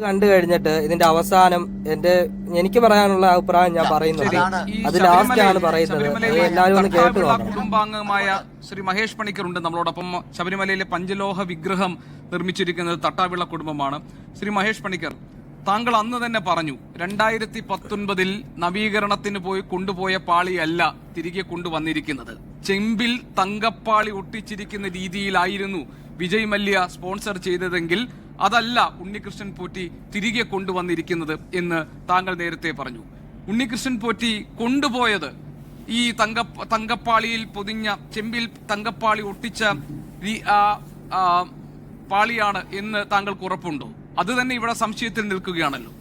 കണ്ടു കഴിഞ്ഞിട്ട് ഇതിന്റെ അവസാനം എനിക്ക് പറയാനുള്ള അഭിപ്രായം ഞാൻ പറയുന്നത് അത് ലാസ്റ്റ് ആണ് പറയുന്നത്. എല്ലാവരും ഒന്ന് കേട്ടു നോക്കണം. കുടുംബാംഗമായ ശ്രീ മഹേഷ് പണിക്കർ ഉണ്ട് നമ്മളോടൊപ്പം. ശബരിമലയിലെ പഞ്ചലോഹ വിഗ്രഹം നിർമ്മിച്ചിരിക്കുന്നത് തട്ടാവിള കുടുംബമാണ്. ശ്രീ മഹേഷ് പണിക്കർ, താങ്കൾ അന്ന് തന്നെ പറഞ്ഞു 2019 നവീകരണത്തിന് കൊണ്ടുപോയ പാളിയല്ല തിരികെ കൊണ്ടുവന്നിരിക്കുന്നത്. ചെമ്പിൽ തങ്കപ്പാളി ഒട്ടിച്ചിരിക്കുന്ന രീതിയിലായിരുന്നു വിജയ് മല്യ സ്പോൺസർ ചെയ്തതെങ്കിൽ അതല്ല ഉണ്ണികൃഷ്ണൻ പോറ്റി തിരികെ കൊണ്ടുവന്നിരിക്കുന്നത് എന്ന് താങ്കൾ നേരത്തെ പറഞ്ഞു. ഉണ്ണികൃഷ്ണൻ പോറ്റി കൊണ്ടുപോയത് ഈ തങ്കപ്പാളിയിൽ പൊതിഞ്ഞ ചെമ്പിൽ തങ്കപ്പാളി ഒട്ടിച്ച പാളിയാണ് എന്ന് താങ്കൾക്ക് ഉറപ്പുണ്ടോ? അത് തന്നെ ഇവിടെ സംശയത്തിൽ നിൽക്കുകയാണല്ലോ.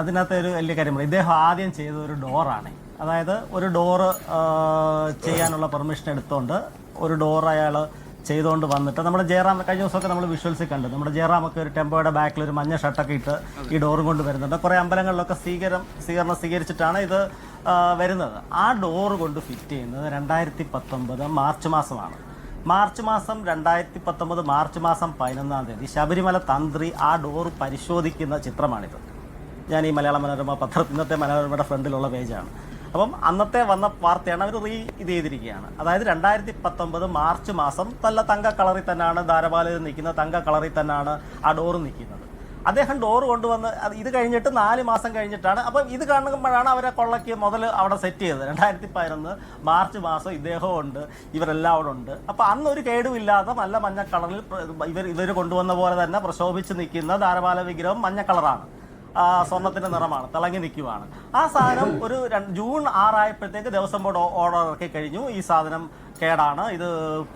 അതിനകത്ത് ഒരു വലിയ കാര്യമാണ്. ഇദ്ദേഹം ആദ്യം ചെയ്ത ഒരു ഡോറാണ്. അതായത് ഒരു ഡോറ് ചെയ്യാനുള്ള പെർമിഷൻ എടുത്തുകൊണ്ട് ഒരു ഡോർ അയാൾ ചെയ്തുകൊണ്ട് വന്നിട്ട് നമ്മുടെ ജയറാം കഴിഞ്ഞ ദിവസമൊക്കെ നമ്മൾ വിഷ്വൽസിൽ കണ്ടു. നമ്മുടെ ജയറാമൊക്കെ ഒരു ടെമ്പോയുടെ ബാക്കിൽ ഒരു മഞ്ഞ ഷർട്ടൊക്കെ ഇട്ട് ഈ ഡോറും കൊണ്ട് വരുന്നുണ്ട്. കുറേ അമ്പലങ്ങളിലൊക്കെ സ്വീകരണം സ്വീകരിച്ചിട്ടാണ് ഇത് വരുന്നത്. ആ ഡോറ് കൊണ്ട് ഫിറ്റ് ചെയ്യുന്നത് 2019 മാർച്ച് മാസമാണ്. മാർച്ച് മാസം 2019 മാർച്ച് മാസം 11-ാം തീയതി ശബരിമല തന്ത്രി ആ ഡോറ് പരിശോധിക്കുന്ന ചിത്രമാണിത്. ഞാൻ ഈ മലയാള മനോരമ പത്രത്തിൽ ഇന്നത്തെ മനോരമയുടെ ഫ്രണ്ടിലുള്ള പേജാണ്. അപ്പം അന്നത്തെ വന്ന വാർത്തയാണ് അവർ ഇത് ചെയ്തിരിക്കുകയാണ്. അതായത് 2019 മാർച്ച് മാസം നല്ല തങ്ക കളറിൽ തന്നെയാണ് ധാരപാലയിൽ നിൽക്കുന്നത്, തങ്ക കളറിൽ തന്നെയാണ് ആ ഡോറ് നിൽക്കുന്നത്. അദ്ദേഹം ഡോറ് കൊണ്ടുവന്ന് ഇത് കഴിഞ്ഞിട്ട് 4 മാസം കഴിഞ്ഞിട്ടാണ്. അപ്പം ഇത് കാണുമ്പോഴാണ് അവരെ കൊള്ളയ്ക്ക് മുതൽ അവിടെ സെറ്റ് ചെയ്തത്. 2011 മാർച്ച് മാസം ഇദ്ദേഹം ഉണ്ട്, ഇവരെല്ലാം അവിടെ ഉണ്ട്. അപ്പം അന്നൊരു കേടുമില്ലാതെ നല്ല മഞ്ഞ കളറിൽ ഇവർ കൊണ്ടുവന്ന പോലെ തന്നെ പ്രശോഭിച്ച് നിൽക്കുന്ന ധാരപാല വിഗ്രഹം മഞ്ഞ കളറാണ്, സ്വർണത്തിന്റെ നിറമാണ്, തിളങ്ങി നിൽക്കുവാണ്. ആ സാധനം ഒരു ജൂൺ 6 ആയപ്പോഴത്തേക്ക് ദേവസ്വം ബോർഡ് ഓർഡർ ഇറക്കി കഴിഞ്ഞു. ഈ സാധനം കേടാണ്, ഇത്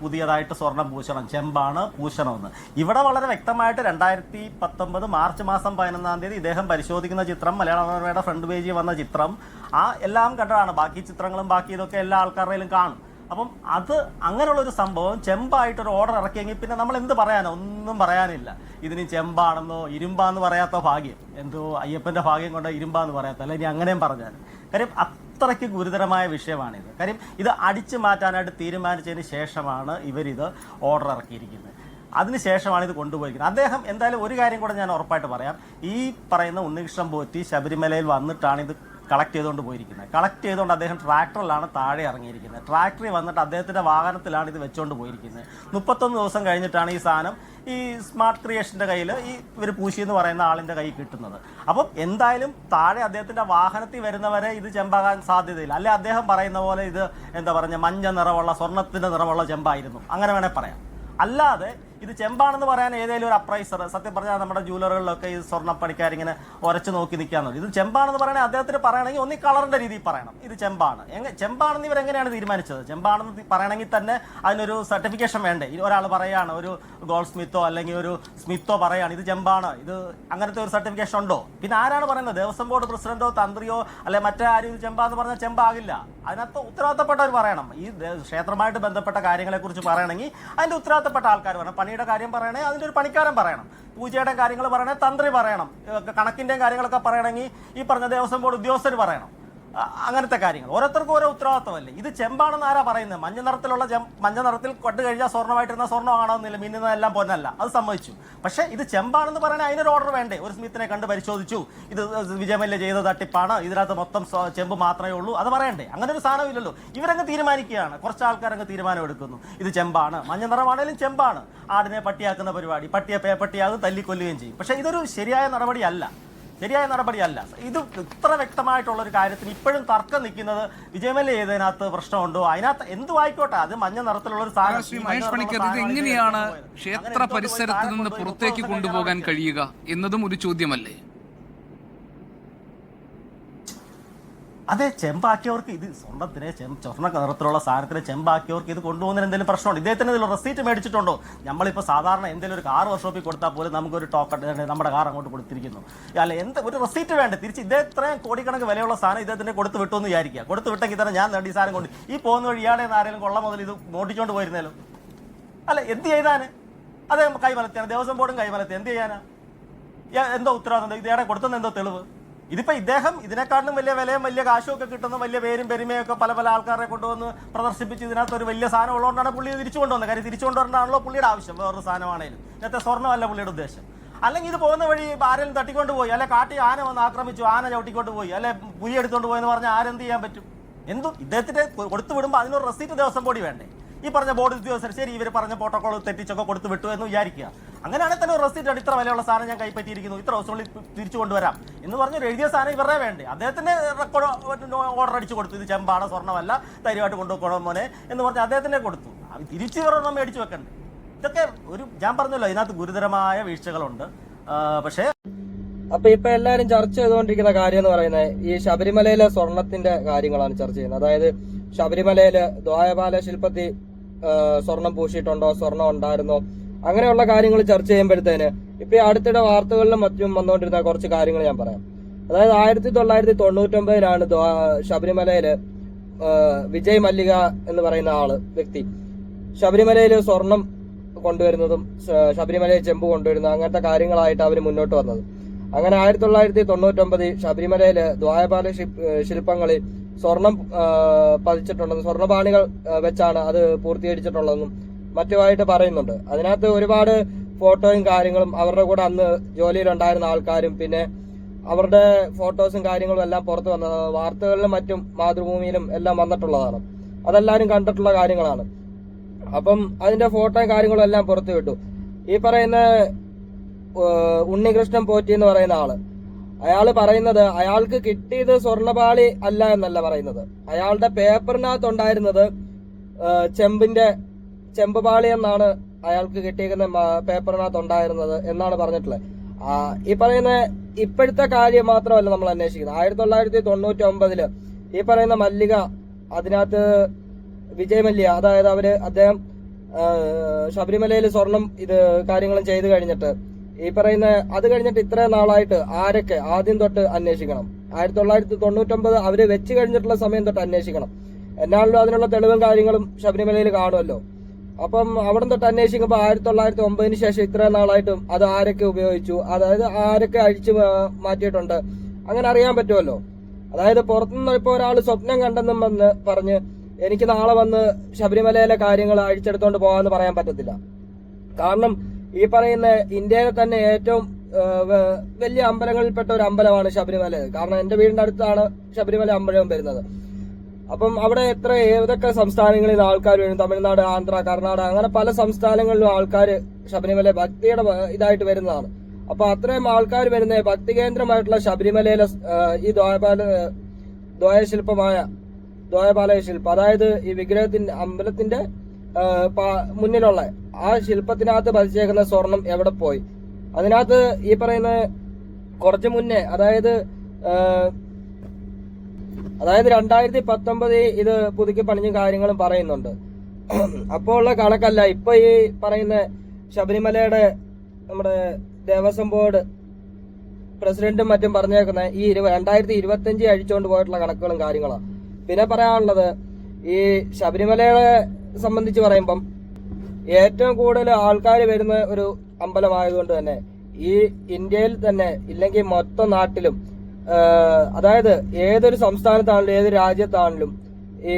പുതിയതായിട്ട് സ്വർണം പൂശണം, ചെമ്പാണ് പൂശണമെന്ന്. ഇവിടെ വളരെ വ്യക്തമായിട്ട് 2019 മാർച്ച് മാസം 11-ാം തീയതി ഇദ്ദേഹം പരിശോധിക്കുന്ന ചിത്രം, മലയാള മനോരമയുടെ ഫ്രണ്ട് പേജിൽ വന്ന ചിത്രം, എല്ലാം കണ്ടതാണ്. ബാക്കി ചിത്രങ്ങളും ബാക്കി ഇതൊക്കെ എല്ലാ ആൾക്കാരുടെയും കാണും. അപ്പം അത് അങ്ങനെയുള്ളൊരു സംഭവം ചെമ്പായിട്ടൊരു ഓർഡർ ഇറക്കിയെങ്കിൽ പിന്നെ നമ്മൾ എന്ത് പറയാനോ? ഒന്നും പറയാനില്ല. ഇതിന് ചെമ്പാണെന്നോ ഇരുമ്പാന്ന് പറയാത്ത ഭാഗ്യം, എന്തോ അയ്യപ്പൻ്റെ ഭാഗ്യം കൊണ്ട് ഇരുമ്പാന്ന് പറയാത്ത, അല്ല ഇനി അങ്ങനെയും പറഞ്ഞാൽ. കാര്യം അത്രയ്ക്ക് ഗുരുതരമായ വിഷയമാണിത്. കാര്യം ഇത് അടിച്ചു മാറ്റാനായിട്ട് തീരുമാനിച്ചതിന് ശേഷമാണ് ഇവരിത് ഓർഡർ ഇറക്കിയിരിക്കുന്നത്. അതിനുശേഷമാണ് ഇത് കൊണ്ടുപോയിരിക്കുന്നത്. അദ്ദേഹം എന്തായാലും ഒരു കാര്യം കൂടെ ഞാൻ ഉറപ്പായിട്ട് പറയാം. ഈ പറയുന്ന ഉണ്ണികൃഷ്ണൻ പോറ്റി ശബരിമലയിൽ വന്നിട്ടാണ് ഇത് കളക്ട് ചെയ്തുകൊണ്ട് പോയിരിക്കുന്നത്. കളക്ട് ചെയ്തുകൊണ്ട് അദ്ദേഹം ട്രാക്ടറിലാണ് താഴെ ഇറങ്ങിയിരിക്കുന്നത്. ട്രാക്ടറിൽ വന്നിട്ട് അദ്ദേഹത്തിൻ്റെ വാഹനത്തിലാണ് ഇത് വെച്ചുകൊണ്ട് പോയിരിക്കുന്നത്. 31 ദിവസം കഴിഞ്ഞിട്ടാണ് ഈ സാധനം ഈ സ്മാർട്ട് ക്രിയേഷൻ്റെ കയ്യിൽ ഇവർ പൂശി എന്ന് പറയുന്ന ആളിൻ്റെ കയ്യിൽ കിട്ടുന്നത്. അപ്പം എന്തായാലും താഴെ അദ്ദേഹത്തിൻ്റെ വാഹനത്തിൽ വരുന്നവരെ ഇത് ചെമ്പാകാൻ സാധ്യതയില്ല. അല്ലെ അദ്ദേഹം പറയുന്ന പോലെ ഇത് എന്താ പറഞ്ഞ മഞ്ഞ നിറമുള്ള സ്വർണത്തിൻ്റെ നിറമുള്ള ചെമ്പായിരുന്നു, അങ്ങനെ വേണേൽ പറയാം. അല്ലാതെ ഇത് ചെമ്പാണെന്ന് പറയാൻ ഏതെങ്കിലും ഒരു അപ്രൈസർ, സത്യം പറഞ്ഞാൽ നമ്മുടെ ജ്വല്ലറികളിലൊക്കെ ഈ സ്വർണ്ണപ്പണിക്കാരിങ്ങനെ ഉരച്ച് നോക്കി നിൽക്കാന്നുള്ളത്. ഇത് ചെമ്പാണെന്ന് പറയണമെങ്കിൽ അദ്ദേഹത്തിന് പറയണമെങ്കിൽ ഒന്നി കളറിൻ്റെ രീതിയിൽ പറയണം ഇത് ചെമ്പാണ്. ചെമ്പാണെന്ന് ഇവരെങ്ങനെയാണ് തീരുമാനിച്ചത്? ചെമ്പാണെന്ന് പറയണമെങ്കിൽ തന്നെ അതിനൊരു സർട്ടിഫിക്കേഷൻ വേണ്ടേ? ഒരാൾ പറയുകയാണ്, ഒരു ഗോൾഡ് സ്മിത്തോ അല്ലെങ്കിൽ ഒരു സ്മിത്തോ പറയുകയാണ് ഇത് ചെമ്പാണ്, ഇത് അങ്ങനത്തെ ഒരു സർട്ടിഫിക്കേഷൻ ഉണ്ടോ? പിന്നെ ആരാണ് പറയുന്നത്? ദേവസ്വം ബോർഡ് പ്രസിഡന്റോ തന്ത്രിയോ അല്ലെ മറ്റേ ആരും ഇത് ചെമ്പാന്ന് പറഞ്ഞാൽ ചെമ്പാകില്ല. അതിനകത്ത് ഉത്തരവാദിത്തപ്പെട്ടവർ പറയണം. ഈ ക്ഷേത്രമായിട്ട് ബന്ധപ്പെട്ട കാര്യങ്ങളെക്കുറിച്ച് പറയണമെങ്കിൽ അതിൻ്റെ ഉത്തരവാദിത്തപ്പെട്ട ആൾക്കാർ പറയണം. പണിയുടെ കാര്യം പറയണേ അതിൻ്റെ ഒരു പണിക്കാരൻ പറയണം, പൂജയുടെ കാര്യങ്ങൾ പറയണേ തന്ത്രി പറയണം, കണക്കിൻ്റെയും കാര്യങ്ങളൊക്കെ പറയണമെങ്കിൽ ഈ പറഞ്ഞ ദേവസ്വം ബോർഡ് ഉദ്യോഗസ്ഥർ പറയണം. അങ്ങനത്തെ കാര്യങ്ങൾ ഓരോരുത്തർക്കും ഓരോ ഉത്തരവാദിത്തമല്ലേ. ഇത് ചെമ്പാണെന്ന് ആരാ പറയുന്നത്? മഞ്ഞ നിറത്തിൽ കൊട്ട് കഴിഞ്ഞാൽ സ്വർണ്ണമായിട്ടിരുന്ന സ്വർണ്ണം ആണെന്നില്ല, മിന്നുന്നതെല്ലാം പൊന്നല്ല, അത് സമ്മതിച്ചു. പക്ഷേ ഇത് ചെമ്പാണെന്ന് പറയണേ അതിനൊരു ഓർഡർ വേണ്ടേ? ഒരു സ്മിത്തിനെ കണ്ട് പരിശോധിച്ചു, ഇത് വിജയമല്യ ചെയ്ത തട്ടിപ്പാണ്, ഇതിനകത്ത് മൊത്തം ചെമ്പ് മാത്രമേ ഉള്ളൂ, അത് പറയണ്ടേ? അങ്ങനെ ഒരു സാധനം ഇല്ലല്ലോ. ഇവരങ്ങ് തീരുമാനിക്കുകയാണ്, കുറച്ച് ആൾക്കാരങ്ങ് തീരുമാനം എടുക്കുന്നു ഇത് ചെമ്പാണ്, മഞ്ഞ നിറമാണെങ്കിലും ചെമ്പാണ്. ആടിനെ പട്ടിയാക്കുന്ന പരിപാടി, പട്ടിയെ പേപ്പട്ടിയാകും, തല്ലിക്കൊല്ലുകയും ചെയ്യും. പക്ഷേ ഇതൊരു ശരിയായ നടപടിയല്ല. ഇത് ഇത്ര വ്യക്തമായിട്ടുള്ളൊരു കാര്യത്തിന് ഇപ്പോഴും തർക്കം നിൽക്കുന്നത് വിജയമല്യ ചെയ്തതിനകത്ത് പ്രശ്നമുണ്ടോ? അതിനകത്ത് എന്തു ആയിക്കോട്ടെ, അത് മഞ്ഞ നിറത്തിലുള്ള ഒരു സാധനം. എങ്ങനെയാണ് ക്ഷേത്ര പരിസരത്ത് നിന്ന് പുറത്തേക്ക് കൊണ്ടുപോകാൻ കഴിയുക എന്നതും ഒരു ചോദ്യമല്ലേ? അതെ, ചെമ്പാക്കിയവർക്ക് ഇത് സ്വർണ്ണത്തിനെ സ്വർണ്ണ നിറത്തിലുള്ള സാധനത്തിനെ ചെമ്പാക്കിയവർക്ക് ഇത് കൊണ്ടുപോകുന്നതിന് എന്തെങ്കിലും പ്രശ്നമുണ്ട്? ഇദ്ദേഹത്തിന് ഇതിൽ റെസീറ്റ് മേടിച്ചിട്ടുണ്ടോ? നമ്മളിപ്പോൾ സാധാരണ എന്തെങ്കിലും ഒരു കാർ വർക്ക്ഷോപ്പിൽ കൊടുത്താൽ പോലും നമുക്കൊരു ടോക്കൺ നമ്മുടെ കാർ അങ്ങോട്ട് കൊടുത്തിരിക്കുന്നു, അല്ല ഒരു റെസീറ്റ് വേണ്ടേ? തിരിച്ച് ഇത്രയും കോടിക്കണക്ക് വിലയുള്ള സാധനം ഇദ്ദേഹത്തിന് കൊടുത്ത് വിട്ടു എന്ന് വിചാരിക്കുക. കൊടുത്ത് വിട്ടെങ്കിൽ തന്നെ ഞാൻ ഈ സാധനം കൊണ്ട് ഈ പോകുന്ന വഴി ഇയാളെ ആരെങ്കിലും കൊള്ള മുതൽ ഇത് മോട്ടിച്ചുകൊണ്ട് പോയിരുന്നല്ലോ. അല്ല എന്ത് ചെയ്താന്? അതേ കൈമലത്തിയാണ്, ദേവസ്വം ബോർഡും കൈമലത്തി, എന്ത് ചെയ്യാനാ? എന്തോ ഉത്തരവാദിത്തം? ഇതേടെ കൊടുത്തെന്ന് എന്തോ തെളിവ്? ഇതിപ്പോ ഇദ്ദേഹം ഇതിനെക്കാട്ടിലും വലിയ വിലയും വലിയ കാശും ഒക്കെ കിട്ടുന്ന വലിയ പേരും പെരുമയൊക്കെ പല പല ആൾക്കാരെ കൊണ്ടുവന്ന് പ്രദർശിപ്പിച്ച് ഇതിനകത്ത് ഒരു വലിയ സാധനം ഉള്ളതുകൊണ്ടാണ് പുള്ളി തിരിച്ചു കൊണ്ടുവന്നത്. കാര്യം തിരിച്ചു കൊണ്ടുവരേണ്ടതാണല്ലോ പുള്ളിയുടെ ആവശ്യം, വേറൊരു സാധനമാണേലും. ഇന്നത്തെ സ്വർണ്ണമല്ല പുള്ളിയുടെ ഉദ്ദേശം. അല്ലെങ്കിൽ ഇത് പോകുന്ന വഴി ആരെങ്കിലും തട്ടിക്കൊണ്ട് പോയി, അല്ലെ കാട്ടി ആന വന്ന് ആക്രമിച്ചു, ആന ചവിട്ടിക്കൊണ്ട് പോയി, അല്ലെ പുലി എടുത്തുകൊണ്ട് പോയെന്ന് പറഞ്ഞാൽ ആരെന്ത് ചെയ്യാൻ പറ്റും? ഇദ്ദേഹത്തിന് കൊടുത്തു വിടുമ്പോൾ അതിനൊരു റെസീറ്റ് ദിവസം കൂടി വേണ്ടേ? ഈ പറഞ്ഞ ബോർഡ് ഉദ്യോഗസ്ഥർ ശരി ഇവർ പറഞ്ഞ പ്രോട്ടോകോൾ തെറ്റിച്ചൊക്കെ കൊടുത്തു വിട്ടു എന്ന് വിചാരിക്കുക. അങ്ങനെയാണെങ്കിൽ തന്നെ ഒരു റെസീറ്റ് ആണ്, ഇത്ര വിലയുള്ള സാധനം ഞാൻ കൈപ്പറ്റിയിരിക്കുന്നു, ഇത്ര ദിവസങ്ങളിൽ തിരിച്ചു കൊണ്ടുവരാം എന്ന് പറഞ്ഞ് എഴുതിയ സാധനം ഇവരുടെ വേണ്ടേ? അദ്ദേഹത്തിന് ഓർഡർ അടിച്ചു കൊടുത്തു, ഇത് ചെമ്പാണ് സ്വർണ്ണമല്ല, ധൈര്യമായിട്ട് കൊണ്ടുപോകണം മോനെ എന്ന് പറഞ്ഞ് അദ്ദേഹത്തിനെ കൊടുത്തു. തിരിച്ചു ഇവരൊന്നും മേടിച്ചു വെക്കണ്ടേ? ഇതൊക്കെ ഞാൻ പറഞ്ഞല്ലോ ഇതിനകത്ത് ഗുരുതരമായ വീഴ്ചകളുണ്ട്. പക്ഷേ അപ്പൊ ഇപ്പൊ എല്ലാരും ചർച്ച ചെയ്തുകൊണ്ടിരിക്കുന്ന കാര്യം എന്ന് പറയുന്നത് ഈ ശബരിമലയിലെ സ്വർണത്തിന്റെ കാര്യങ്ങളാണ് ചർച്ച ചെയ്യുന്നത്. അതായത് ശബരിമലയില് ദ്വാരപാല ശില്പത്തിൽ സ്വർണം പൂശിയിട്ടുണ്ടോ, സ്വർണം ഉണ്ടായിരുന്നോ, അങ്ങനെയുള്ള കാര്യങ്ങൾ ചർച്ച ചെയ്യുമ്പോഴത്തേന് ഇപ്പൊ ഈ അടുത്തിടെ വാർത്തകളിലും മറ്റും വന്നുകൊണ്ടിരുന്ന കുറച്ച് കാര്യങ്ങൾ ഞാൻ പറയാം. അതായത് 1999 ശബരിമലയില് വിജയ് മല്ലിക എന്ന് പറയുന്ന വ്യക്തി ശബരിമലയില് സ്വർണം കൊണ്ടുവരുന്നതും ശബരിമലയിൽ ചെമ്പ് കൊണ്ടുവരുന്നത് അങ്ങനത്തെ കാര്യങ്ങളായിട്ട് അവർ മുന്നോട്ട് വന്നത്. അങ്ങനെ 1999 ശബരിമലയില് ദ്വാരപാല ശില്പങ്ങളിൽ സ്വർണം പതിച്ചിട്ടുണ്ടെന്നും സ്വർണ്ണപാണികൾ വെച്ചാണ് അത് പൂർത്തീകരിച്ചിട്ടുള്ളതെന്നും മറ്റുമായിട്ട് പറയുന്നുണ്ട്. അതിനകത്ത് ഒരുപാട് ഫോട്ടോയും കാര്യങ്ങളും അവരുടെ കൂടെ അന്ന് ജോലിയിലുണ്ടായിരുന്ന ആൾക്കാരും പിന്നെ അവരുടെ ഫോട്ടോസും കാര്യങ്ങളും എല്ലാം പുറത്തു വന്നത് വാർത്തകളിലും മറ്റും മാതൃഭൂമിയിലും എല്ലാം വന്നിട്ടുള്ളതാണ്. അതെല്ലാവരും കണ്ടിട്ടുള്ള കാര്യങ്ങളാണ്. അപ്പം അതിന്റെ ഫോട്ടോയും കാര്യങ്ങളും എല്ലാം പുറത്തു വിട്ടു. ഈ പറയുന്ന ഉണ്ണികൃഷ്ണൻ പോറ്റി എന്ന് പറയുന്ന അയാള് പറയുന്നത് അയാൾക്ക് കിട്ടിയത് സ്വർണ്ണപാളി അല്ല എന്നല്ല പറയുന്നത്. അയാളുടെ പേപ്പറിനകത്ത് ഉണ്ടായിരുന്നത് ചെമ്പ് പാളി എന്നാണ് അയാൾക്ക് കിട്ടിയിരിക്കുന്ന പേപ്പറിനകത്ത് ഉണ്ടായിരുന്നത് എന്നാണ് പറഞ്ഞിട്ടുള്ളത്. ഈ പറയുന്ന ഇപ്പോഴത്തെ കാര്യം മാത്രമല്ല നമ്മൾ അന്വേഷിക്കുന്നത്. 1999 ഈ പറയുന്ന മല്ലിക അതിനകത്ത് വിജയ് മല്യ, അതായത് അദ്ദേഹം ശബരിമലയിൽ സ്വർണം ഇത് കാര്യങ്ങളും ചെയ്തു കഴിഞ്ഞിട്ട് ഈ പറയുന്ന അത് കഴിഞ്ഞിട്ട് ഇത്രയും നാളായിട്ട് ആരൊക്കെ ആദ്യം തൊട്ട് അന്വേഷിക്കണം. 1999 അവര് വെച്ച് കഴിഞ്ഞിട്ടുള്ള സമയം തൊട്ട് അന്വേഷിക്കണം. എന്നാണല്ലോ അതിനുള്ള തെളിവും കാര്യങ്ങളും ശബരിമലയിൽ കാണുമല്ലോ. അപ്പം അവിടെ തൊട്ട് അന്വേഷിക്കുമ്പോൾ 1909 ശേഷം ഇത്രയും നാളായിട്ടും അത് ആരൊക്കെ ഉപയോഗിച്ചു, അതായത് ആരൊക്കെ അഴിച്ചു മാറ്റിയിട്ടുണ്ട്, അങ്ങനെ അറിയാൻ പറ്റുമല്ലോ. അതായത് പുറത്തുനിന്ന് ഇപ്പോൾ ഒരാൾ സ്വപ്നം കണ്ടെന്നും പറഞ്ഞ് എനിക്ക് നാളെ വന്ന് ശബരിമലയിലെ കാര്യങ്ങൾ അഴിച്ചെടുത്തോണ്ട് പോകാമെന്ന് പറയാൻ പറ്റത്തില്ല. കാരണം ഈ പറയുന്ന ഇന്ത്യയിലെ തന്നെ ഏറ്റവും വലിയ അമ്പലങ്ങളിൽപ്പെട്ട ഒരു അമ്പലമാണ് ശബരിമല. കാരണം എന്റെ വീടിന്റെ അടുത്താണ് ശബരിമല അമ്പലം വരുന്നത്. അപ്പം അവിടെ ഏതൊക്കെ സംസ്ഥാനങ്ങളിൽ നിന്ന് ആൾക്കാർ വരും, തമിഴ്നാട്, ആന്ധ്ര, കർണാടക, അങ്ങനെ പല സംസ്ഥാനങ്ങളിലും ആൾക്കാർ ശബരിമല ഭക്തിയുടെ ഇതായിട്ട് വരുന്നതാണ്. അപ്പൊ അത്രയും ആൾക്കാർ വരുന്ന ഭക്തി കേന്ദ്രമായിട്ടുള്ള ശബരിമലയിലെ ഈ ദ്വാരപാല ശില്പം, അതായത് ഈ വിഗ്രഹത്തിന്റെ അമ്പലത്തിന്റെ മുന്നിലുള്ള ആ ശില്പത്തിനകത്ത് പതിച്ചേക്കുന്ന സ്വർണം എവിടെ പോയി? അതിനകത്ത് ഈ പറയുന്ന കുറച്ചു മുന്നേ അതായത് 2019 ഇത് പുതുക്കി പണിഞ്ഞ കാര്യങ്ങളും പറയുന്നുണ്ട്. അപ്പോൾ ഉള്ള കണക്കല്ല ഇപ്പൊ ഈ പറയുന്ന ശബരിമലയുടെ നമ്മുടെ ദേവസ്വം ബോർഡ് പ്രസിഡന്റും മറ്റും പറഞ്ഞേക്കുന്ന ഈ 2025 അഴിച്ചുകൊണ്ട് പോയിട്ടുള്ള കണക്കുകളും കാര്യങ്ങളാണ്. പിന്നെ പറയാനുള്ളത് ഈ ശബരിമലയെ സംബന്ധിച്ച് പറയുമ്പം ഏറ്റവും കൂടുതൽ ആൾക്കാർ വരുന്ന ഒരു അമ്പലമായതുകൊണ്ട് തന്നെ ഈ ഇന്ത്യയിൽ തന്നെ ഇല്ലെങ്കിൽ മൊത്തം നാട്ടിലും അതായത് ഏതൊരു സംസ്ഥാനത്താണെങ്കിലും ഏതൊരു രാജ്യത്താണെങ്കിലും ഈ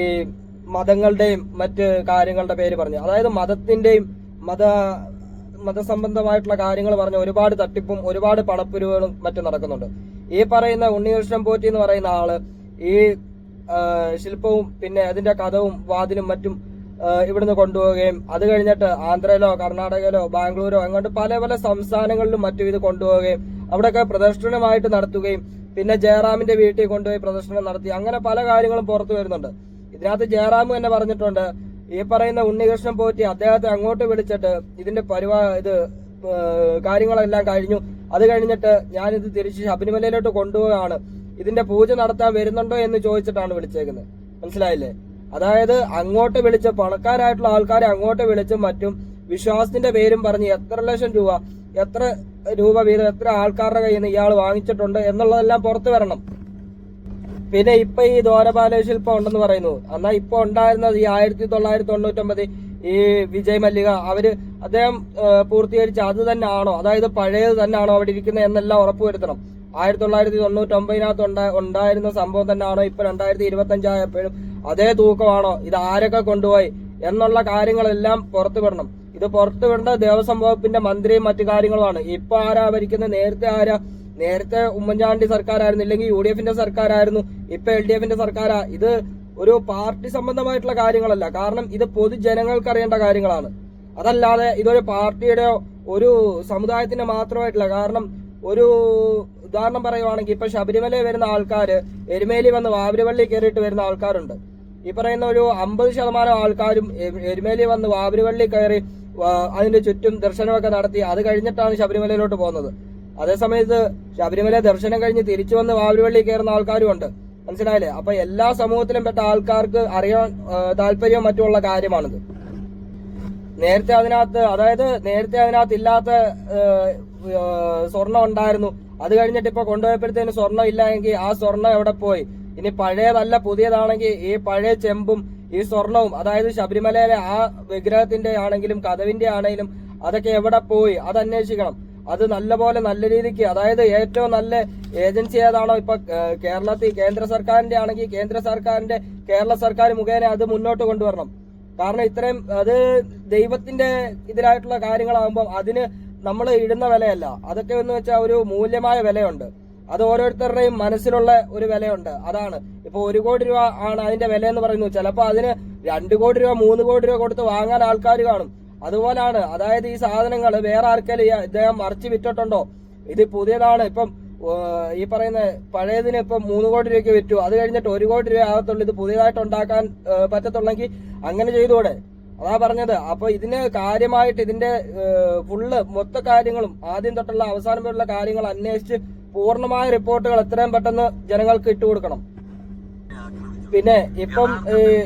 മതങ്ങളുടെയും മറ്റ് കാര്യങ്ങളുടെ പേര് പറഞ്ഞു, അതായത് മതത്തിന്റെയും മതസംബന്ധമായിട്ടുള്ള കാര്യങ്ങൾ പറഞ്ഞ് ഒരുപാട് തട്ടിപ്പും ഒരുപാട് പണപ്പിരിവുകളും മറ്റും നടക്കുന്നുണ്ട്. ഈ പറയുന്ന ഉണ്ണികൃഷ്ണൻ പോറ്റി എന്ന് പറയുന്ന ഈ ശില്പവും പിന്നെ അതിന്റെ കഥവും വാതിലും മറ്റും ഇവിടുന്ന് കൊണ്ടുപോവുകയും അത് കഴിഞ്ഞിട്ട് ആന്ധ്രയിലോ കർണാടകയിലോ ബാംഗ്ലൂരോ അങ്ങോട്ട് പല പല സംസ്ഥാനങ്ങളിലും മറ്റും ഇത് കൊണ്ടുപോവുകയും അവിടെയൊക്കെ പ്രദർശനമായിട്ട് നടത്തുകയും പിന്നെ ജയറാമിന്റെ വീട്ടിൽ കൊണ്ടുപോയി പ്രദർശനം നടത്തി, അങ്ങനെ പല കാര്യങ്ങളും പുറത്തു വരുന്നുണ്ട്. ഇതിനകത്ത് ജയറാം തന്നെ പറഞ്ഞിട്ടുണ്ട് ഈ പറയുന്ന ഉണ്ണികൃഷ്ണൻ പോറ്റി അദ്ദേഹത്തെ അങ്ങോട്ട് വിളിച്ചിട്ട് ഇതിന്റെ കാര്യങ്ങളെല്ലാം കഴിഞ്ഞു, അത് കഴിഞ്ഞിട്ട് ഞാനിത് തിരിച്ച് ശബരിമലയിലോട്ട് കൊണ്ടുപോവുകയാണ്, ഇതിന്റെ പൂജ നടത്താൻ വരുന്നുണ്ടോ എന്ന് ചോദിച്ചിട്ടാണ് വിളിച്ചേക്കുന്നത്. മനസ്സിലായില്ലേ? അതായത് അങ്ങോട്ട് വിളിച്ച് പണക്കാരായിട്ടുള്ള ആൾക്കാരെ അങ്ങോട്ട് വിളിച്ചും മറ്റും വിശ്വാസത്തിന്റെ പേരും പറഞ്ഞ് എത്ര ലക്ഷം രൂപ എത്ര രൂപ വീതം എത്ര ആൾക്കാരുടെ കയ്യിൽ നിന്ന് ഇയാൾ വാങ്ങിച്ചിട്ടുണ്ട് എന്നുള്ളതെല്ലാം പുറത്തു വരണം. പിന്നെ ഇപ്പൊ ഈ ദ്വാരപാല ശില്പം ഉണ്ടെന്ന് പറയുന്നു. എന്നാൽ ഇപ്പൊ ഉണ്ടായിരുന്നത് ഈ 1999 ഈ വിജയ് മല്ലിക അദ്ദേഹം പൂർത്തീകരിച്ച അത് തന്നെ ആണോ, അതായത് പഴയത് തന്നെ ആണോ അവിടെ ഇരിക്കുന്നത് എന്നെല്ലാം ഉറപ്പുവരുത്തണം. 1999 ഉണ്ടായിരുന്ന സംഭവം തന്നെയാണോ ഇപ്പൊ 2025 ആയപ്പോഴും അതേ തൂക്കമാണോ, ഇത് ആരൊക്കെ കൊണ്ടുപോയി എന്നുള്ള കാര്യങ്ങളെല്ലാം പുറത്തു വിടണം. ഇത് പുറത്തു വിടേണ്ട ദേവസ്വം വകുപ്പിന്റെ മന്ത്രിയും മറ്റു കാര്യങ്ങളുമാണ്. ഇപ്പൊ ആരാ ഭരിക്കുന്നത്? നേരത്തെ ഉമ്മൻചാണ്ടി സർക്കാരായിരുന്നു, ഇല്ലെങ്കിൽ UDF-ന്റെ സർക്കാരായിരുന്നു, ഇപ്പൊ LDF-ന്റെ സർക്കാരാ. ഇത് ഒരു പാർട്ടി സംബന്ധമായിട്ടുള്ള കാര്യങ്ങളല്ല. കാരണം ഇത് പൊതുജനങ്ങൾക്ക് അറിയേണ്ട കാര്യങ്ങളാണ്. അതല്ലാതെ ഇതൊരു പാർട്ടിയുടെ ഒരു സമുദായത്തിന്റെ മാത്രമായിട്ടില്ല. കാരണം ഒരു ഉദാഹരണം പറയുവാണെങ്കിൽ ഇപ്പൊ ശബരിമല വരുന്ന ആൾക്കാര് എരുമേലി വന്ന് വാവരുവള്ളി കയറിയിട്ട് വരുന്ന ആൾക്കാരുണ്ട്. ഈ പറയുന്ന ഒരു 50% ആൾക്കാരും എരുമേലി വന്ന് വാവരുവള്ളി കയറി അതിന്റെ ചുറ്റും ദർശനമൊക്കെ നടത്തി അത് കഴിഞ്ഞിട്ടാണ് ശബരിമലയിലോട്ട് പോകുന്നത്. അതേസമയത്ത് ശബരിമല ദർശനം കഴിഞ്ഞ് തിരിച്ചു വന്ന് വാവരുവള്ളി കയറുന്ന ആൾക്കാരും ഉണ്ട്. മനസ്സിലായില്ലേ? അപ്പൊ എല്ലാ സമൂഹത്തിലും പെട്ട ആൾക്കാർക്ക് അറിയാൻ താല്പര്യവും മറ്റുമുള്ള കാര്യമാണിത്. നേരത്തെ അതിനകത്ത് ഇല്ലാത്ത സ്വർണം ഉണ്ടായിരുന്നു. അത് കഴിഞ്ഞിട്ട് ഇപ്പൊ കൊണ്ടുപോയപ്പോഴത്തേന് സ്വർണം ഇല്ല എങ്കിൽ ആ സ്വർണം എവിടെ പോയി? ഇനി പഴയതല്ല പുതിയതാണെങ്കിൽ ഈ പഴയ ചെമ്പും ഈ സ്വർണവും, അതായത് ശബരിമലയിലെ ആ വിഗ്രഹത്തിന്റെ ആണെങ്കിലും കഥവിന്റെ ആണെങ്കിലും അതൊക്കെ എവിടെ പോയി? അത് അന്വേഷിക്കണം. അത് നല്ലപോലെ നല്ല രീതിക്ക്, അതായത് ഏറ്റവും നല്ല ഏജൻസി ഏതാണോ ഇപ്പൊ കേരളത്തിൽ കേന്ദ്ര സർക്കാരിന്റെ ആണെങ്കിൽ കേരള സർക്കാർ മുഖേന അത് മുന്നോട്ട് കൊണ്ടുവരണം. കാരണം ഇത്രയും അത് ദൈവത്തിന്റെ ഇതിലായിട്ടുള്ള കാര്യങ്ങളാകുമ്പോൾ അതിന് നമ്മൾ ഇടുന്ന വിലയല്ല. അതൊക്കെ എന്ന് വെച്ചാൽ ഒരു മൂല്യമായ വിലയുണ്ട്. അത് ഓരോരുത്തരുടെയും മനസ്സിലുള്ള ഒരു വിലയുണ്ട്. അതാണ് ഇപ്പൊ 1 കോടി രൂപ ആണ് അതിന്റെ വില എന്ന് പറയുന്നു. ചിലപ്പോ അതിന് 2 കോടി രൂപ 3 കോടി രൂപ കൊടുത്ത് വാങ്ങാൻ ആൾക്കാർ കാണും. അതുപോലാണ്. അതായത് ഈ സാധനങ്ങൾ വേറെ ആർക്കെങ്കിലും ഇദ്ദേഹം മറിച്ച് വിറ്റിട്ടുണ്ടോ? ഇത് പുതിയതാണ്. ഇപ്പം ഈ പറയുന്ന പഴയതിന് ഇപ്പം 3 കോടി രൂപയ്ക്ക് വിറ്റു, അത് കഴിഞ്ഞിട്ട് 1 കോടി രൂപ ആകത്തുള്ളൂ. ഇത് പുതിയതായിട്ട് ഉണ്ടാക്കാൻ പറ്റത്തുള്ളെങ്കിൽ അങ്ങനെ ചെയ്തുകൂടെ? അതാ പറഞ്ഞത്. അപ്പൊ ഇതിന് കാര്യമായിട്ട് ഇതിന്റെ മൊത്ത കാര്യങ്ങളും ആദ്യം തൊട്ടുള്ള അവസാനം വരെയുള്ള കാര്യങ്ങൾ അന്വേഷിച്ച് പൂർണ്ണമായ റിപ്പോർട്ടുകൾ എത്രയും പെട്ടെന്ന് ജനങ്ങൾക്ക് ഇട്ടുകൊടുക്കണം. പിന്നെ ഇപ്പം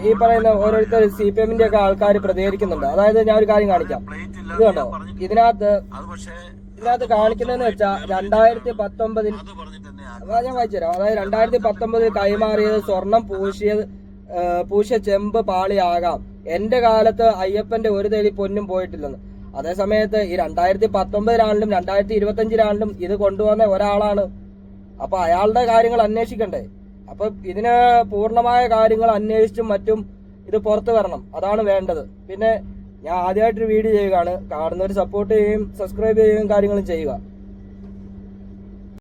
ഈ പറയുന്ന ഓരോരുത്തർ CPM-ന്റെ ഒക്കെ ആൾക്കാർ പ്രതികരിക്കുന്നുണ്ട്. അതായത് ഞാൻ ഒരു കാര്യം കാണിക്കാം. ഇത് കണ്ടോ? ഇതിനകത്ത് കാണിക്കുന്നതെന്ന് വെച്ചാൽ 2019 ഞാൻ വായിച്ചുതരാം. അതായത് 2019 കൈമാറിയത് സ്വർണം പൂശിയ ചെമ്പ് പാളിയാകാം. എന്റെ കാലത്ത് അയ്യപ്പന്റെ ഒരു തേടി പൊന്നും പോയിട്ടില്ലെന്ന്. അതേസമയത്ത് ഈ 2019 2025 ഇത് കൊണ്ടുവന്ന ഒരാളാണ്. അപ്പൊ അയാളുടെ കാര്യങ്ങൾ അന്വേഷിക്കണ്ടേ? അപ്പൊ ഇതിന് പൂർണ്ണമായ കാര്യങ്ങൾ അന്വേഷിച്ചും മറ്റും ഇത് പുറത്തു വരണം. അതാണ് വേണ്ടത്. പിന്നെ ഞാൻ ആദ്യമായിട്ടൊരു വീഡിയോ ചെയ്യുകയാണ്. കാണുന്നവർ സപ്പോർട്ട് ചെയ്യുകയും സബ്സ്ക്രൈബ് ചെയ്യുകയും കാര്യങ്ങളും ചെയ്യുക.